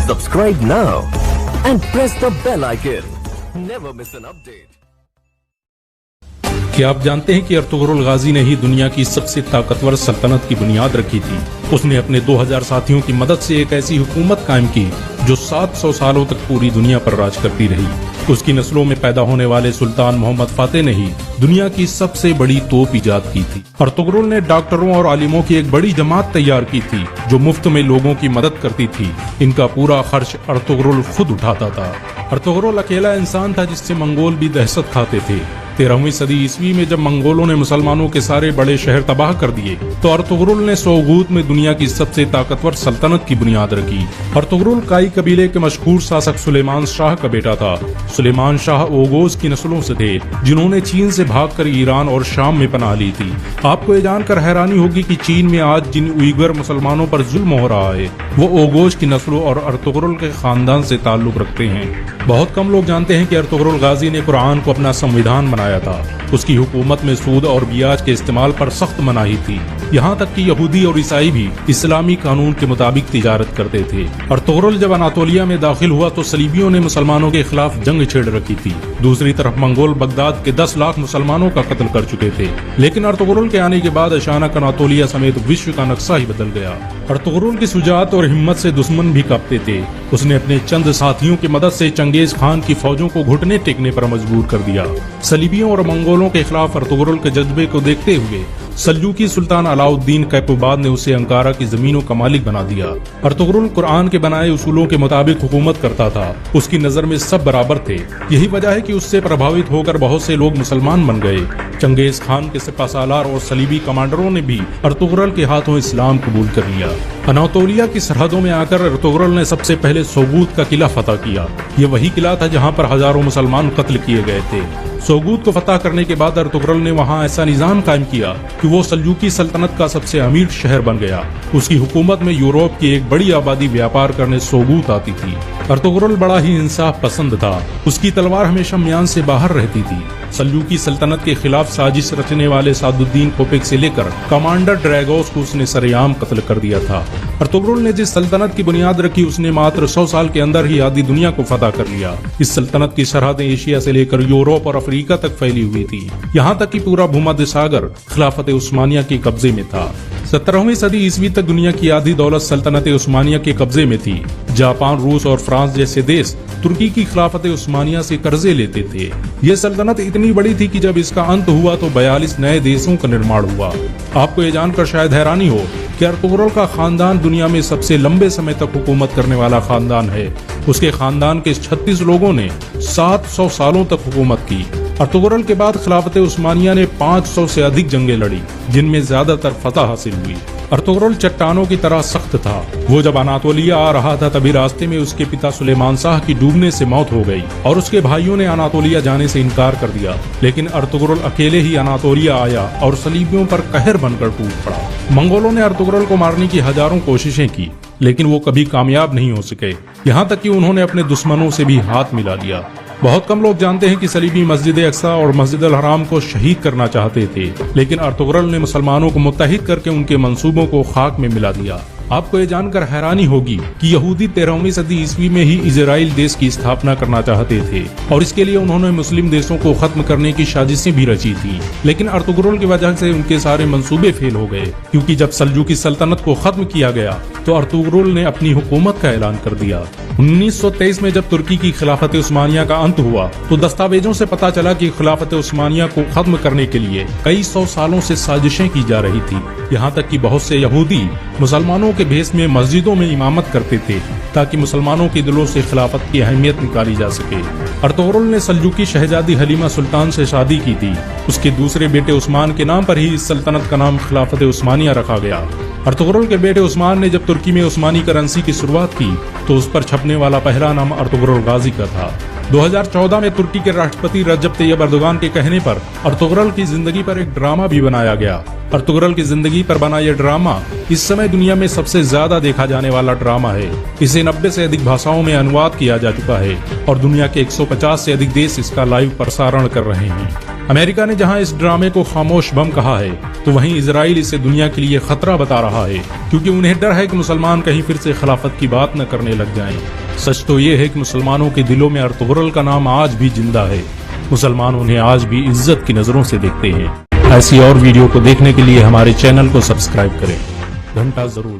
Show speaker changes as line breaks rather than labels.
Subscribe now and press the bell icon. Never miss an update.
क्या आप जानते हैं कि अर्तुगरुल गाजी ने ही दुनिया की सबसे ताकतवर सल्तनत की बुनियाद रखी थी। उसने अपने 2000 साथियों की मदद से एक ऐसी हुकूमत कायम की जो 700 सालों तक पूरी दुनिया पर राज करती रही। उसकी नस्लों में पैदा होने वाले सुल्तान मोहम्मद फातेह ने ही दुनिया की सबसे बड़ी तोप इजाद की थी। अर्तुगरुल ने डॉक्टरों और आलिमों की एक बड़ी जमात तैयार की थी जो मुफ्त में लोगों की मदद करती थी। इनका पूरा खर्च अर्तुगरुल खुद उठाता था। अर्तुगरुल अकेला इंसान था जिससे मंगोल भी दहशत खाते थे। 13वीं सदी ईस्वी में जब मंगोलों ने मुसलमानों के सारे बड़े शहर तबाह कर दिए तो अर्तुगरुल ने सोगूत में दुनिया की सबसे ताकतवर सल्तनत की बुनियाद रखी। अर्तुगरुल काई कबीले के मशहूर शासक सुलेमान शाह का बेटा था। सुलेमान शाह ओगोज की नस्लों से थे जिन्होंने चीन से भागकर ईरान और शाम में पनाह ली थी। आपको ये जानकर हैरानी होगी कि चीन में आज जिन उइगर मुसलमानों पर जुल्म हो रहा है वो ओगोज की नस्लों और अर्तुगरुल के खानदान से ताल्लुक रखते हैं। बहुत कम लोग जानते हैं कि अर्तुगरुल गाजी ने कुरान को अपना संविधान बनाया था। उसकी हुकूमत में सूद और ब्याज के इस्तेमाल पर सख्त मनाही थी। यहाँ तक कि यहूदी और ईसाई भी इस्लामी कानून के मुताबिक तिजारत करते थे। अर्तुगरुल जब अनातोलिया में दाखिल हुआ तो सलीबियों ने मुसलमानों के खिलाफ जंग छेड़ रखी थी। दूसरी तरफ मंगोल बगदाद के 10 लाख मुसलमानों का कत्ल कर चुके थे। लेकिन अर्तुगरुल के आने के बाद अचानक अनातोलिया समेत विश्व का नक्शा ही बदल गया। अर्तुगरुल की शुजाअत और हिम्मत से दुश्मन भी कांपते थे। उसने अपने चंद साथियों की मदद से चंगेज खान की फौजों को घुटने टेकने पर मजबूर कर दिया। सलीबियों और मंगोलों के खिलाफ अर्तुगरुल के जज्बे को देखते हुए सल्जूकी सुल्तान अलाउद्दीन कैपोबाद ने उसे अंकारा की जमीनों का मालिक बना दिया। अर्तुगरुल कुरान के बनाए उसूलों के मुताबिक हुकूमत करता था। उसकी नजर में सब बराबर थे। यही वजह है कि उससे प्रभावित होकर बहुत से लोग मुसलमान बन गए। चंगेज खान के सिपहसालार और सलीबी कमांडरों ने भी अर्तुगरुल के हाथों इस्लाम कबूल कर लिया। अनातोलिया की सरहदों में आकर अर्तुगरुल ने सबसे पहले सोगूत का किला फतह किया। ये वही किला था जहाँ पर हजारों मुसलमान कत्ल किए गए थे। सोगूत को फतह करने के बाद अर्तुगरुल ने वहाँ ऐसा निजाम कायम किया कि वो सल्जूकी सल्तनत का सबसे अमीर शहर बन गया। उसकी हुकूमत में यूरोप की एक बड़ी आबादी व्यापार करने सोगूत आती थी। अर्तुगरुल बड़ा ही इंसाफ पसंद था। उसकी तलवार हमेशा म्यान से बाहर रहती थी। सल्जूकी सल्तनत के खिलाफ साजिश रचने वाले सादुद्दीन कोपेक से लेकर कमांडर ड्रैगोस को उसने सरेआम कत्ल कर दिया था। अर्तुगरुल ने जिस सल्तनत की बुनियाद रखी उसने मात्र 100 साल के अंदर ही आधी दुनिया को फतह कर लिया। इस सल्तनत की सरहदें एशिया से लेकर यूरोप और अफ्रीका तक फैली हुई थी। यहाँ तक कि पूरा भूमध्य सागर खिलाफत उस्मानिया के कब्जे में था। 17वीं सदी ईस्वी तक दुनिया की आधी दौलत सल्तनत उस्मानिया के कब्जे में थी। जापान, रूस और फ्रांस जैसे देश तुर्की की खिलाफत उस्मानिया से कर्जे लेते थे। ये सल्तनत इतनी बड़ी थी कि जब इसका अंत हुआ तो 42 नए देशों का निर्माण हुआ। आपको ये जानकर शायद हैरानी हो कि अर्तुगरुल का खानदान दुनिया में सबसे लंबे समय तक हुकूमत करने वाला खानदान है। उसके खानदान के 36 लोगों ने 700 सालों तक हुकूमत की। अर्तुगरुल के बाद खिलाफत उस्मानिया ने 500 से अधिक जंगें लड़ी जिनमें ज्यादातर फतह हासिल हुई। अर्तुगरुल चट्टानों की तरह सख्त था। वो जब अनातोलिया आ रहा था तभी रास्ते में उसके पिता सुलेमान शाह की डूबने से मौत हो गई और उसके भाइयों ने अनातोलिया जाने से इनकार कर दिया। लेकिन अर्तुगरुल अकेले ही अनातोलिया आया और सलीबियों पर कहर बनकर टूट पड़ा। मंगोलों ने अर्तुगरुल को मारने की हजारों कोशिशें की लेकिन वो कभी कामयाब नहीं हो सके। यहाँ तक कि उन्होंने अपने दुश्मनों से भी हाथ मिला लिया। बहुत कम लोग जानते हैं कि सलीबी मस्जिद अक्सा और मस्जिद अल हराम को शहीद करना चाहते थे लेकिन अर्तुगरुल ने मुसलमानों को मुत्तहिद करके उनके मंसूबों को खाक में मिला दिया। आपको ये जानकर हैरानी होगी कि यहूदी 13वीं सदी ईस्वी में ही इजराइल देश की स्थापना करना चाहते थे और इसके लिए उन्होंने मुस्लिम देशों को खत्म करने की साजिशें भी रची थी। लेकिन अर्तुगरुल की वजह से उनके सारे मंसूबे फेल हो गए क्योंकि जब सल्जूकी सल्तनत को खत्म किया गया तो अर्तुगरुल ने अपनी हुकूमत का ऐलान कर दिया। 1923 में जब तुर्की की खिलाफत उस्मानिया का अंत हुआ तो दस्तावेजों से पता चला कि खिलाफत उस्मानिया को खत्म करने के लिए कई 100 सालों से साजिशें की जा रही थी। यहाँ तक कि बहुत से यहूदी मुसलमानों के भेष में मस्जिदों में इमामत करते थे ताकि मुसलमानों के दिलों से खिलाफत की अहमियत निकाली जा सके। अर्तुगरुल ने सल्जूकी शहजादी हलीमा सुल्तान से शादी की थी। उसके दूसरे बेटे उस्मान के नाम पर ही इस सल्तनत का नाम खिलाफत उस्मानिया रखा गया। अर्तुगरुल के बेटे उस्मान ने जब तुर्की में उस्मानी करेंसी की शुरुआत की तो उस पर छपने वाला पहला नाम अर्तुगरुल गाजी का था। 2014 में तुर्की के राष्ट्रपति रजब तैयब अर्दोगान के कहने पर अर्तुगरुल की जिंदगी पर एक ड्रामा भी बनाया गया। अर्तुगरुल की जिंदगी पर बना यह ड्रामा इस समय दुनिया में सबसे ज्यादा देखा जाने वाला ड्रामा है। इसे 90 से अधिक भाषाओं में अनुवाद किया जा चुका है और दुनिया के 150 से अधिक देश इसका लाइव प्रसारण कर रहे हैं। अमेरिका ने जहां इस ड्रामे को खामोश बम कहा है, तो वहीं इजराइल इसे दुनिया के लिए खतरा बता रहा है, क्योंकि उन्हें डर है कि मुसलमान कहीं फिर से खिलाफत की बात न करने लग जाएं। सच तो ये है कि मुसलमानों के दिलों में अर्तुगरुल का नाम आज भी जिंदा है। मुसलमान उन्हें आज भी इज्जत की नजरों से देखते हैं। ऐसी और वीडियो को देखने के लिए हमारे चैनल को सब्सक्राइब करें, घंटा जरूर